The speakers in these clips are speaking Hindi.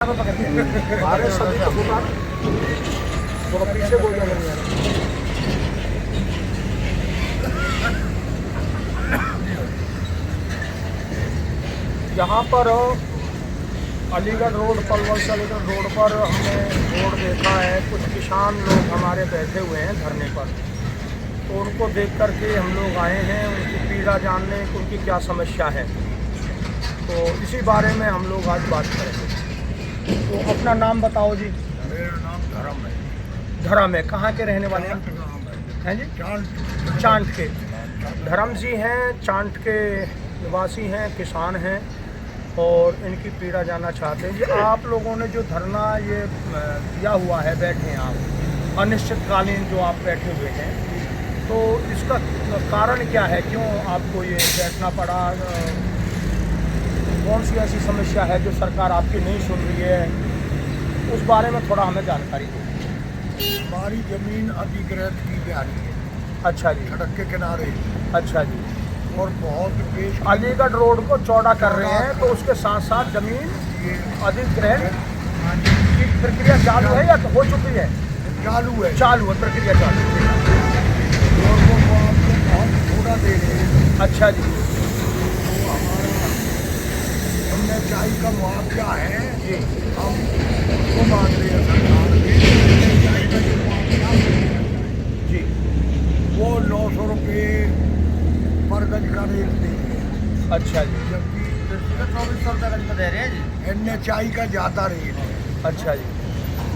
हमारे सभी को बुला थोड़ा पीछे बोल रहे हैं। यहाँ पर अलीगढ़ रोड, पलवल से अलीगढ़ रोड पर हमने रोड देखा है। कुछ किसान लोग हमारे बैठे हुए हैं धरने पर, तो उनको देख कर के हम लोग आए हैं उनकी पीड़ा जानने कि उनकी क्या समस्या है। तो इसी बारे में हम लोग आज बात करेंगे। तो अपना नाम बताओ जी। मेरा नाम धर्म है। धर्म है, कहाँ के रहने वाले हैं? हैं जी? चांट के। धर्म जी हैं, चांट के निवासी हैं, किसान हैं और इनकी पीड़ा जानना चाहते हैं। जी, आप लोगों ने जो धरना ये दिया हुआ है, बैठे हैं आप अनिश्चितकालीन जो आप बैठे हुए हैं, तो इसका कारण क्या है? क्यों आपको ये बैठना पड़ा? कौन सी ऐसी समस्या है जो सरकार आपकी नहीं सुन रही है? उस बारे में थोड़ा हमें जानकारी दो। हमारी जमीन अधिग्रहित की जा रही है। अच्छा जी। सड़क के किनारे। अच्छा जी। और बहुत पेश अलीगढ़ रोड को चौड़ा कर रहे हैं, तो उसके साथ साथ जमीन अधिग्रहण की प्रक्रिया चालू है या तो हो चुकी है? चालू है। चालू है, प्रक्रिया चालू है। और वो आपको बहुत थोड़ा दे रहे हैं। अच्छा जी। तो हमारा हमने चाय का मुआवजा है जी। हम उसको मांग रहे हैं सरकार के। चाय का जो मुआवजा जी। वो 900 रुपये पर गज का रेट दे रहे हैं। अच्छा जी। जबकि 2400 रुपये गज का दे रहे हैं जी। NHI का ज़्यादा रेट है। अच्छा जी।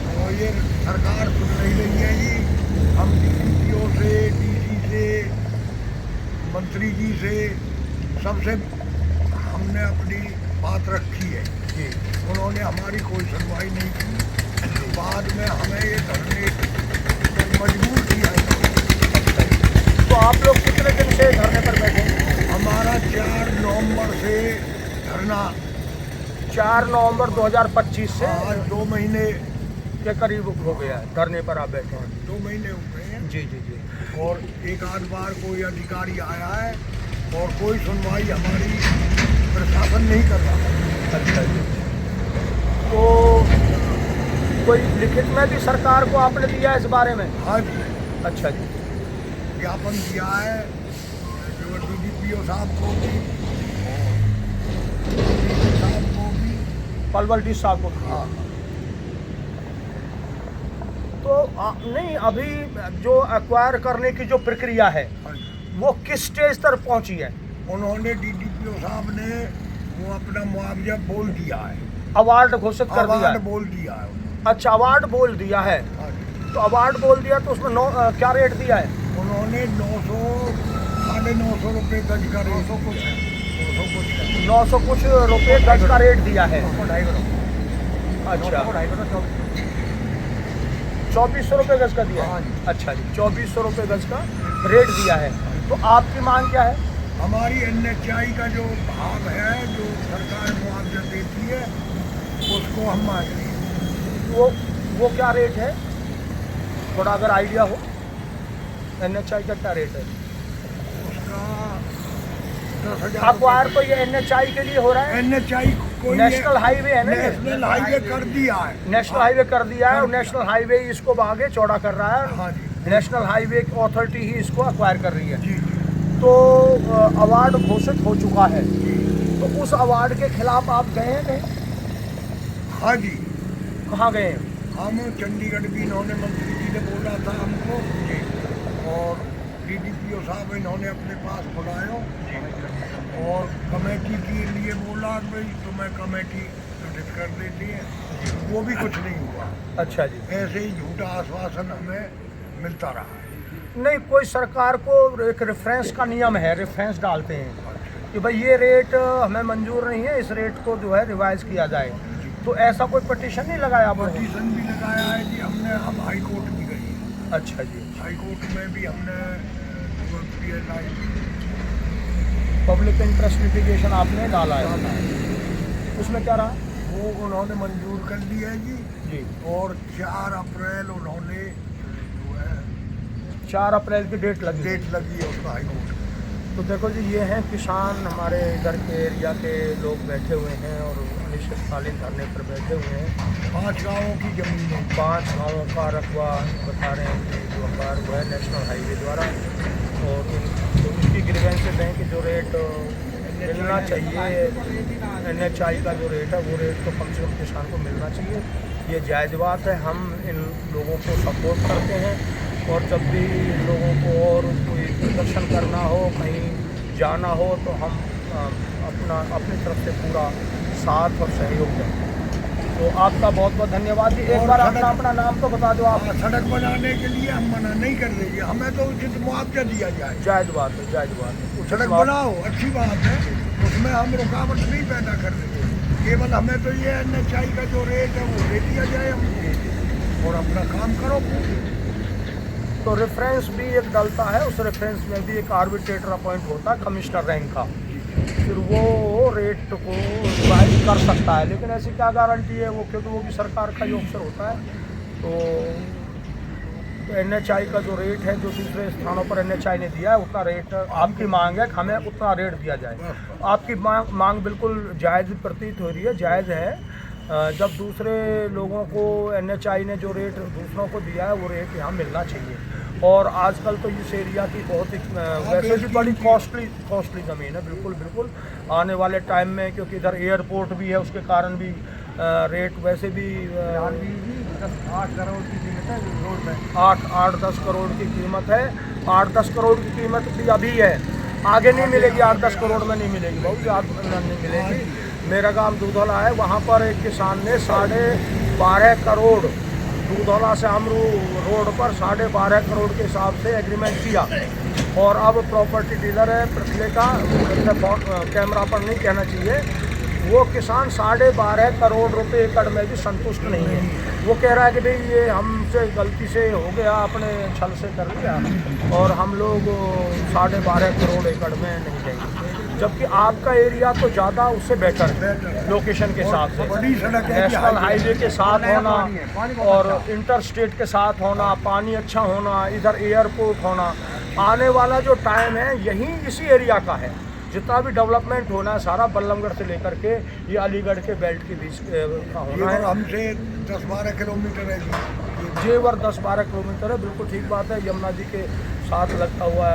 तो ये सरकार सुन नहीं रही है जी। हम DCO से, DC से, मंत्री जी से, सबसे हमने अपनी बात रखी है जी। उन्होंने हमारी कोई सुनवाई नहीं की। बाद में हमें ये धरने पर मजबूर किया है। तो आप लोग कितने दिन से धरने पर बैठे हैं? हमारा 4 नवंबर से धरना 4 नवंबर 2025 से आज 2 महीने के करीब हो गया है धरने पर आप बैठे हैं। 2 महीने हो गए हैं। जी जी जी। और एक आध बार कोई अधिकारी आया है और कोई सुनवाई हमारी प्रशासन नहीं कर रहा। अच्छा जी। तो कोई लिखित में भी सरकार को आपने दिया है इस बारे में? हाँ जी, अच्छा जी। ज्ञापन दिया है जो DDPO साहब को भी और DDP साहब को भी। पलवल डी साहब को दिया। हाँ, तो नहीं, अभी जो एक्वायर करने की जो प्रक्रिया है हाँ जी। वो किस स्टेज तक पहुंची है? उन्होंने DDPO साहब ने वो अपना मुआवजा बोल दिया है। अवार्ड घोषित कर दिया अवार्ड है? बोल दिया है उन्होंने। अच्छा, अवार्ड बोल दिया है। हाँ जी। तो अवार्ड बोल दिया तो उसमें क्या रेट दिया है? उन्होंने 900 साढ़े 900 रुपये गज का रेट 900 कुछ है। 900 कुछ है। 900 कुछ रुपए गज का रेट दिया है। अच्छा, 2400 रुपये गज का दिया हाँ है? जी। अच्छा जी, 2400 रुपये गज का रेट दिया है। तो आपकी मांग क्या है? हमारी NHI का जो भाव है, जो सरकार मुआवजा देती है, उसको हम मांग रहे हैं। वो क्या रेट है? थोड़ा अगर आइडिया हो, NHI का क्या रेट है? उसका 10,000 अक्वायर तो ये NHI के लिए हो रहा है? NHI को नेशनल हाईवे है ना? नेशनल हाईवे कर दिया है। नेशनल हाईवे कर दिया है और नेशनल हाईवे इसको आगे चौड़ा कर रहा है। हाँ जी। नेशनल हाईवे अथॉरिटी ही इसको अक्वायर कर रही है। जी जी। तो अवार्ड घोषित हो चुका है, तो उस अवार्ड के खिलाफ आप गए हैं कहीं? हाँ जी। कहाँ गए हैं? हम चंडीगढ़ भी इन्होंने मंत्री जी ने बोला था हमको जी। और DDPO साहब इन्होंने अपने पास बुलाया और कमेटी के लिए बोला भाई तुम्हें कमेटी गठित कर देती है। वो भी कुछ नहीं हुआ। अच्छा जी। ऐसे ही झूठा आश्वासन हमें मिलता रहा। नहीं, कोई सरकार को एक रेफरेंस का नियम है, रेफरेंस डालते हैं कि भाई ये रेट हमें मंजूर नहीं है, इस रेट को जो है रिवाइज किया जाए। तो ऐसा कोई पटिशन नहीं लगाया आप लोगों ने? पटिशन भी लगाया है जी हमने। हम हाई कोर्ट भी गए हैं। अच्छा जी। हाई कोर्ट में भी हमने PLI पब्लिक इंटरेस्ट लिटिगेशन आपने डाला है, उसमें क्या रहा? वो उन्होंने मंजूर कर लिया है जी। जी। और 4 अप्रैल उन्होंने जो है 4 अप्रैल की डेट लगी। डेट लगी है उसका हाई कोर्ट में। तो देखो जी, ये हैं किसान, हमारे इधर के एरिया के लोग बैठे हुए हैं और अनिश्चितकालीन धरने पर बैठे हुए हैं। 5 गाँवों की जमीन है। 5 गाँवों का रकबा बता रहे हैं कि जो अखबार हुआ है नेशनल हाईवे द्वारा, और तो इसकी ग्रीवेंसेस हैं कि जो रेट मिलना चाहिए NHI का जो रेट है वो रेट तो कम से कम किसान को मिलना चाहिए। ये जायज़ बात है, हम इन लोगों को सपोर्ट करते हैं, और जब भी इन लोगों को और कोई प्रदर्शन करना हो, कहीं जाना हो, तो हम अपनी तरफ से पूरा साथ और सहयोग दें। तो आपका बहुत बहुत धन्यवाद जी। एक बार अपना नाम तो बता दो आप। सड़क बनाने के लिए हम मना नहीं कर रहे हैं, हमें तो उचित मुआवजा दिया जाए। जायज़ बात है, जायज़ बात है। सड़क बनाओ, अच्छी बात है, उसमें हम रुकावट नहीं पैदा कर रहे हैं। केवल हमें तो ये NHI का जो रेट है वो दे दिया जाए हमको, और अपना काम करो। तो रेफरेंस भी एक डलता है, उस रेफरेंस में भी एक आर्बिट्रेटर अपॉइंट होता है कमिश्नर रैंक का, फिर वो रेट को रिवाइज कर सकता है। लेकिन ऐसी क्या गारंटी है वो, क्योंकि वो भी सरकार का ही ऑफिसर होता है। तो NHI का जो रेट है, जो दूसरे स्थानों पर NHI ने दिया है, उतना रेट आपकी मांग है कि हमें उतना रेट दिया जाए। आपकी मांग बिल्कुल जायज़ प्रतीत हो रही है, जायज़ है। जब दूसरे लोगों को NHI ने जो रेट दूसरों को दिया है वो रेट यहाँ मिलना चाहिए। और आजकल तो इस एरिया की बहुत ही वैसे भी बड़ी कॉस्टली ज़मीन है, बिल्कुल बिल्कुल। आने वाले टाइम में, क्योंकि इधर एयरपोर्ट भी है, उसके कारण भी रेट वैसे भी 8 करोड़ की कीमत है रोड में। 8-10 करोड़ की कीमत है। 8-10 करोड़ की कीमत भी अभी है, आगे नहीं मिलेगी। 8-10 करोड़ में नहीं मिलेगी, बहुत नहीं मिलेगी। मेरा गांव दूधौला है, वहाँ पर एक किसान ने 12.5 करोड़ दूधौला से अमरू रोड पर 12.5 करोड़ के हिसाब से एग्रीमेंट किया, और अब प्रॉपर्टी डीलर है पृथ्वी का, कैमरा पर नहीं कहना चाहिए, वो किसान 12.5 करोड़ रुपए एकड़ में भी संतुष्ट नहीं है। वो कह रहा है कि भाई ये हमसे गलती से हो गया, अपने छल से कर लिया, और हम लोग 12.5 करोड़ एकड़ में नहीं जाएंगे। जबकि आपका एरिया तो ज़्यादा उससे बेटर है लोकेशन के हिसाब से, नेशनल हाईवे के साथ होना और इंटर स्टेट के साथ होना, पानी अच्छा होना, इधर एयरपोर्ट होना। आने वाला जो टाइम है यही इसी एरिया का है। जितना भी डेवलपमेंट होना है सारा बल्लमगढ़ से लेकर के ये अलीगढ़ के बेल्ट के बीच का होना है। हमसे 10-12 किलोमीटर है जेवर 10-12 किलोमीटर है, बिल्कुल ठीक बात है। यमुना जी के साथ लगता हुआ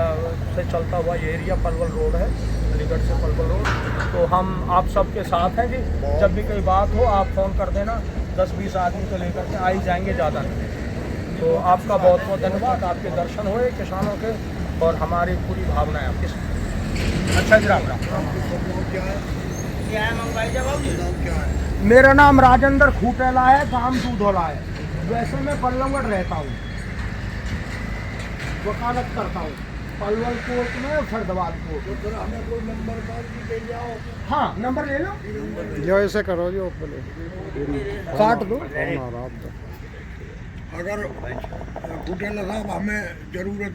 से चलता हुआ ये एरिया पलवल रोड है, अलीगढ़ से पलवल रोड। तो हम आप सबके साथ हैं जी, जब भी कोई बात हो आप फ़ोन कर देना, 10-20 आदमी को लेकर के आ ही जाएंगे, ज़्यादा नहीं। तो आपका बहुत बहुत धन्यवाद, आपके दर्शन हुए किसानों के, और हमारी पूरी भावना है आपके साथ। अच्छा जी, राम राम। क्या है मंगवाई जब क्या है? मेरा नाम राजेंद्र खूटेला है, गांव दूधौला है। वैसे मैं बल्लमगढ़ रहता हूँ, वकालत करता हूँ पलवल कोर्ट में और फरीदाबाद कोर्ट। तो हमें कोई नंबर दे जाओ। हाँ, नंबर ले लो, जो ऐसे करो जो काट दो। अगर कुटेला साहब हमें ज़रूरत